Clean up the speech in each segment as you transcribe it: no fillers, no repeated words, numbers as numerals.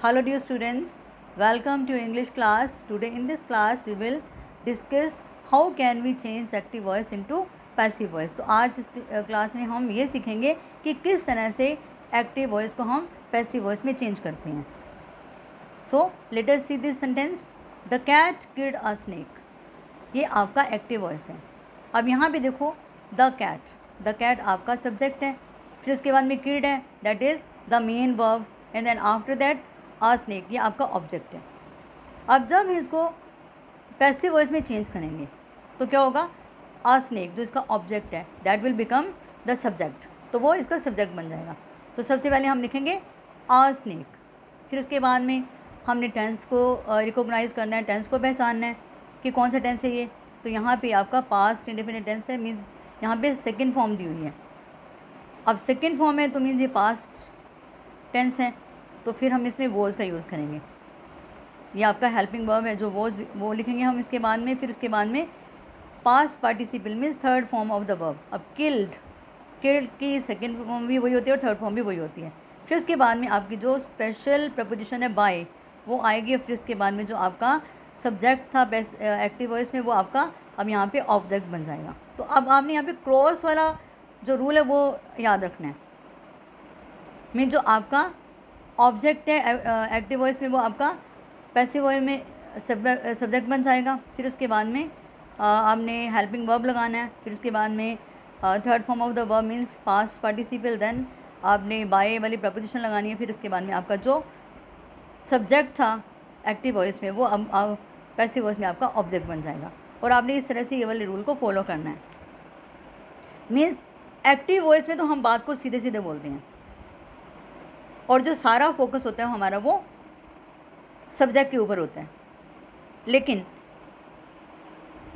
Hello dear students, welcome to English class. Today in this class we will discuss how can we change active voice into passive voice. तो आज इस class में हम ये सीखेंगे कि किस तरह से एक्टिव वॉइस को हम पैसिव वॉइस में चेंज करते हैं. So let us see this sentence. The cat killed a snake. ये आपका एक्टिव वॉइस है. अब यहाँ पे देखो द कैट आपका सब्जेक्ट है, फिर उसके बाद में किल्ड है, that is the main verb, and then after that a snake, ये आपका ऑब्जेक्ट है. अब जब इसको पैसिव वॉइस में चेंज करेंगे तो क्या होगा, आ स्नेक जो इसका ऑब्जेक्ट है that will become the subject, तो वो इसका सब्जेक्ट बन जाएगा. तो सबसे पहले हम लिखेंगे आ स्नेक, फिर उसके बाद में हमने टेंस को रिकॉग्नाइज़ करना है, टेंस को पहचानना है कि कौन सा टेंस है ये. तो यहाँ पे आपका पास्ट इंडेफिनिट टेंस है, मीन्स यहाँ पे सेकंड फॉर्म दी हुई है. अब सेकंड फॉर्म है तो मीन्स ये पास्ट टेंस है, तो फिर हम इसमें वॉज का यूज़ करेंगे. ये आपका हेल्पिंग वर्ब है जो वॉज वो लिखेंगे हम इसके बाद में. फिर उसके बाद में past participle means third form of the verb. अब किल्ड की सेकंड फॉर्म भी वही होती है और थर्ड फॉर्म भी वही होती है. फिर उसके बाद में आपकी जो स्पेशल प्रपोजिशन है बाय वो आएगी. फिर उसके बाद में जो आपका सब्जेक्ट था एक्टिव वॉइस में वो आपका अब यहाँ पे ऑब्जेक्ट बन जाएगा. तो अब आपने यहाँ पे क्रॉस वाला जो रूल है वो याद रखना है. मीन जो आपका ऑब्जेक्ट है एक्टिव वॉइस में वो आपका पैसिव वॉइस में सब्जेक्ट बन जाएगा. फिर उसके बाद में आपने हेल्पिंग वर्ब लगाना है. फिर उसके बाद में third form of the verb means past participle, then आपने बाय वाली प्रपोजिशन लगानी है. फिर उसके बाद में आपका जो सब्जेक्ट था एक्टिव वॉइस में वो अब पैसिव वॉइस में आपका ऑब्जेक्ट बन जाएगा. और आपने इस तरह से ये वाले रूल को फॉलो करना है. मीन्स एक्टिव वॉइस में तो हम बात को सीधे सीधे बोलते हैं और जो सारा फोकस होता है हमारा वो सब्जेक्ट के ऊपर होता है. लेकिन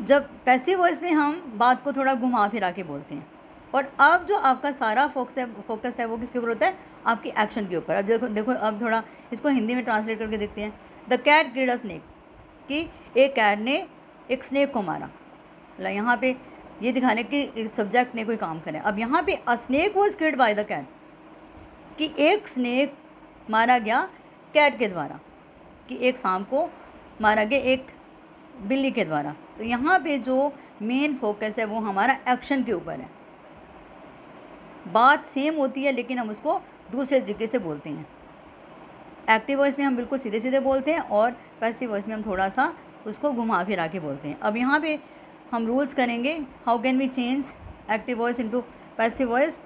जब पैसिव वॉइस में हम बात को थोड़ा घुमा फिरा के बोलते हैं. और अब जो आपका सारा फोकस है वो किसके ऊपर होता है, आपकी एक्शन के ऊपर. अब देखो अब थोड़ा इसको हिंदी में ट्रांसलेट करके देखते हैं. The cat killed a snake, कि एक कैट ने एक स्नेक को मारा. मतलब यहाँ पे ये दिखाने कि सब्जेक्ट ने कोई काम करे. अब यहाँ पे a snake was killed by the cat, कि एक स्नेक मारा गया कैट के द्वारा, कि एक सांप को मारा गया एक बिल्ली के द्वारा. तो यहाँ पे जो मेन फोकस है वो हमारा एक्शन के ऊपर है. बात सेम होती है लेकिन हम उसको दूसरे तरीके से बोलते हैं. एक्टिव वॉइस में हम बिल्कुल सीधे सीधे बोलते हैं और पैसिव वॉइस में हम थोड़ा सा उसको घुमा फिरा के बोलते हैं. अब यहाँ पे हम रूल्स करेंगे how can we change active voice into passive voice.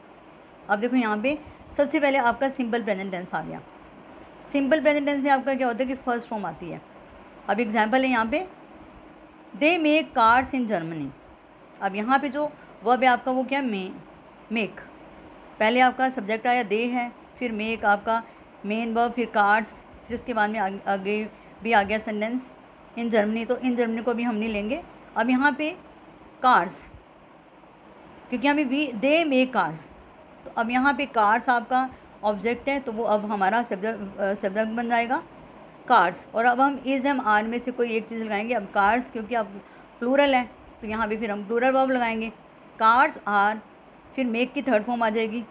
अब देखो यहाँ पे सबसे पहले आपका सिंपल प्रेजेंट टेंस आ गया. सिंपल प्रेजेंट टेंस में आपका क्या होता है कि फर्स्ट फॉर्म आती है. अब एग्जांपल है यहाँ पे they make cars in Germany. अब यहाँ पे जो वर्ब है आपका वो क्या मेक. पहले आपका सब्जेक्ट आया दे है, फिर मेक आपका मेन वर्ब, फिर कार्स, फिर उसके बाद में आगे भी आ गया सेंटेंस इन जर्मनी. तो इन जर्मनी को भी हम नहीं लेंगे. अब यहाँ पे कार्स, क्योंकि यहाँ पे दे मेक कार्स, तो अब यहाँ पे कार्स आपका ऑब्जेक्ट है तो वो अब हमारा सब्जेक्ट बन जाएगा कार्स. और अब हम इज़ एम आर में से कोई एक चीज़ लगाएंगे. अब कार्स क्योंकि अब प्लूरल है तो यहाँ पे फिर हम प्लूरल वर्ब लगाएंगे. कार्स आर, फिर मेक की थर्ड फॉर्म आ जाएगी,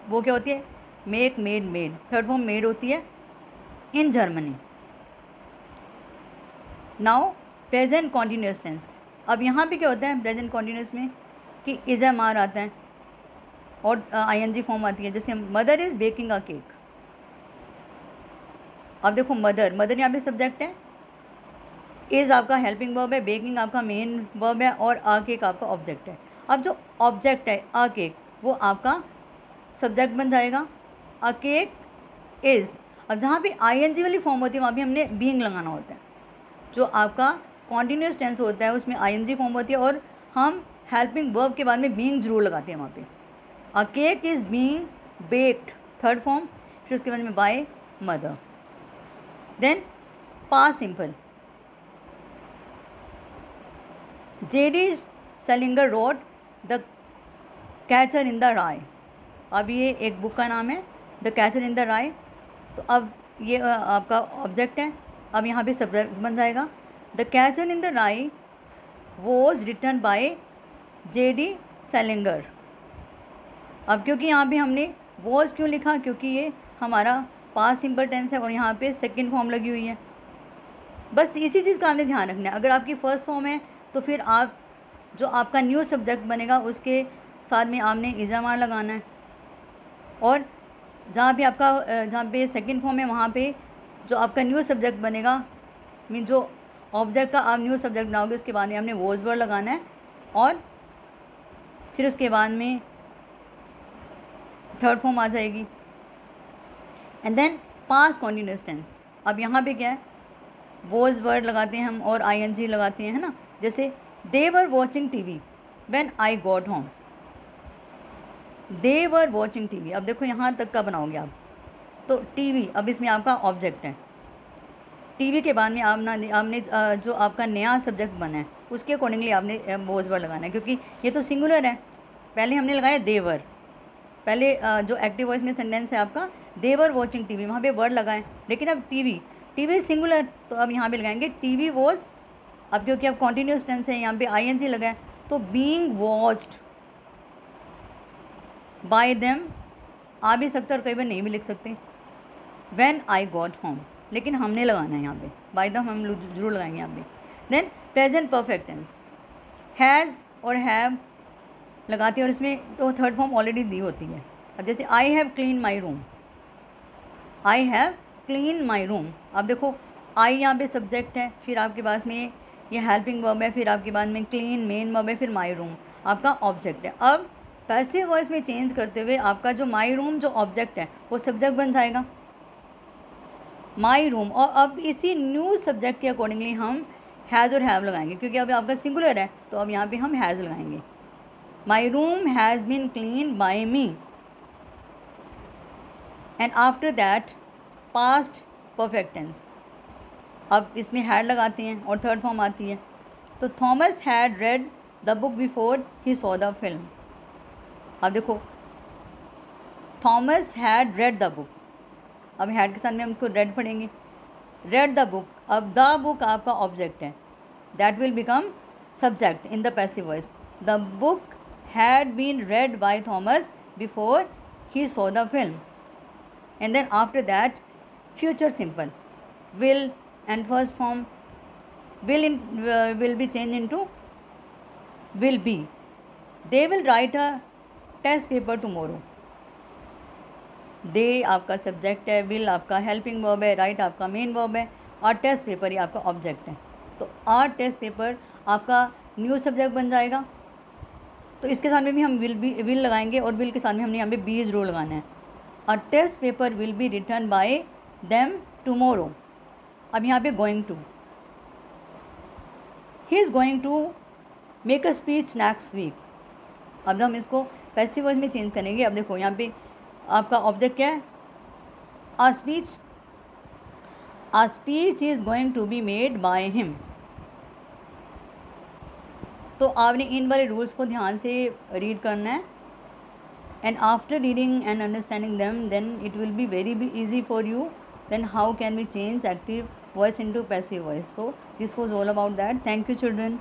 वो क्या होती है make made. Third form made होती है in Germany. Now present continuous tense. अब यहाँ पे क्या होता है प्रेजेंट कॉन्टीन्यूअस में कि इज़ एम आर आता है और आईएनजी फॉर्म आती है. जैसे mother is baking a cake. अब देखो मदर यहाँ पे सब्जेक्ट है, इज़ आपका हेल्पिंग वर्ब है, बेकिंग आपका मेन वर्ब है और अ केक आपका ऑब्जेक्ट है. अब जो ऑब्जेक्ट है अ केक वो आपका सब्जेक्ट बन जाएगा. अ केक इज़. अब जहाँ पे आईएनजी वाली फॉर्म होती है वहाँ पे हमने बीइंग लगाना होता है. जो आपका कॉन्टीन्यूअस टेंस होता है उसमें आईएनजी फॉर्म होती है और हम हेल्पिंग वर्ब के बाद में बीइंग जरूर लगाते हैं वहाँ पे. A cake is being baked third form, फिर उसके बाद में by mother. Then past simple, JD Salinger wrote the Catcher in the Rye. अब ये एक बुक का नाम है the Catcher in the Rye. तो अब ये आपका ऑब्जेक्ट है. अब यहाँ पे सब्जेक्ट बन जाएगा. The Catcher in the Rye was written by JD Salinger. अब क्योंकि यहाँ पे हमने वॉज क्यों लिखा, क्योंकि ये हमारा पास्ट सिंपल टेंस है और यहाँ पे सेकंड फॉर्म लगी हुई है। बस इसी चीज़ का आपने ध्यान रखना है। अगर आपकी फ़र्स्ट फॉर्म है तो फिर आप जो आपका न्यू सब्जेक्ट बनेगा उसके साथ में आपने इज़ामार लगाना है, और जहाँ पे सेकंड फॉर्म है वहाँ पे जो आपका न्यू सब्जेक्ट बनेगा, मीन जो ऑब्जेक्ट का आप न्यू सब्जेक्ट बनाओगे उसके बाद में आपने वॉज वर्ड लगाना है, और फिर उसके बाद में थर्ड फॉर्म आ जाएगी। And then past continuous tense. अब यहाँ पे क्या है, वॉज वर्ड लगाते हैं हम और ING लगाते हैं, है ना। जैसे they were watching TV when I got home. They were watching TV, अब देखो यहाँ तक का बनाओगे आप, तो TV अब इसमें आपका ऑब्जेक्ट है। TV के बाद में आपने जो आपका नया सब्जेक्ट बना है उसके अकॉर्डिंगली आपने वॉज वर्ड लगाना है, क्योंकि ये तो सिंगुलर है। पहले हमने लगाया देवर, पहले जो एक्टिव वॉइस में सेंटेंस है आपका देवर वॉचिंग TV, वहाँ पे वर्ड लगाएं। लेकिन अब TV सिंगुलर, तो अब यहाँ पे लगाएंगे TV वॉज। अब क्योंकि अब कॉन्टीन्यूस टेंस है यहाँ पे ING लगाए, तो बीइंग वॉच्ड बाय देम आ भी सकता है और कई बार नहीं भी लिख सकते। व्हेन आई गॉट होम, लेकिन हमने लगाना है यहाँ पे, बाय देम हम जरूर लगाएंगे यहाँ पे। Then present perfect tense, has और हैव लगाते हैं, और इसमें तो थर्ड फॉर्म ऑलरेडी दी होती है। अब जैसे I have clean my room, I have clean my room. अब देखो आई यहाँ पे सब्जेक्ट है, फिर आपके पास में ये हेल्पिंग वर्ब है, फिर आपके पास में क्लीन मेन वर्ब है, फिर माई रूम आपका ऑब्जेक्ट है। अब पैसिव वॉइस में चेंज करते हुए आपका जो माई रूम जो ऑब्जेक्ट है वो सब्जेक्ट बन जाएगा, माई रूम। और अब इसी न्यू सब्जेक्ट के अकॉर्डिंगली हम हैज़ और हैव लगाएंगे, क्योंकि अब आपका सिंगुलर है तो अब यहाँ पे हम हैज़ लगाएंगे। My room has been clean by me. And after that past perfect tense, अब इसमें हैड लगाते हैं और थर्ड फॉर्म आती है। तो Thomas had read the book before he saw the film. अब देखो Thomas had read the book, अब हैड के साथ में हम इसको रेड पढ़ेंगे, रेड द बुक। अब द बुक आपका ऑब्जेक्ट है, that will become subject in the passive voice. The book had been read by Thomas before he saw the film. And then after that future simple, will and first form will be changed into will be. They will write a test paper tomorrow. they आपका subject है, will आपका helping verb है, write आपका main verb है, और test paper ये आपका object है। तो आर टेस्ट पेपर आपका न्यू सब्जेक्ट बन जाएगा। तो इसके साथ में भी हम विल लगाएंगे, और विल के साथ में हमने यहाँ पे बी ज़रूर लगाना है। और test paper will be return by them tomorrow. अब यहाँ पे going to, he is going to make a speech next week. अब हम इसको पैसिव वॉइस में चेंज करेंगे। अब देखो यहाँ पे आपका ऑब्जेक्ट क्या है, a speech. A speech is going to be made by him. तो आपने इन वाले रूल्स को ध्यान से रीड करना है, and after reading and understanding them then it will be very easy for you. Then how can we change active voice into passive voice? So this was all about that. Thank you children.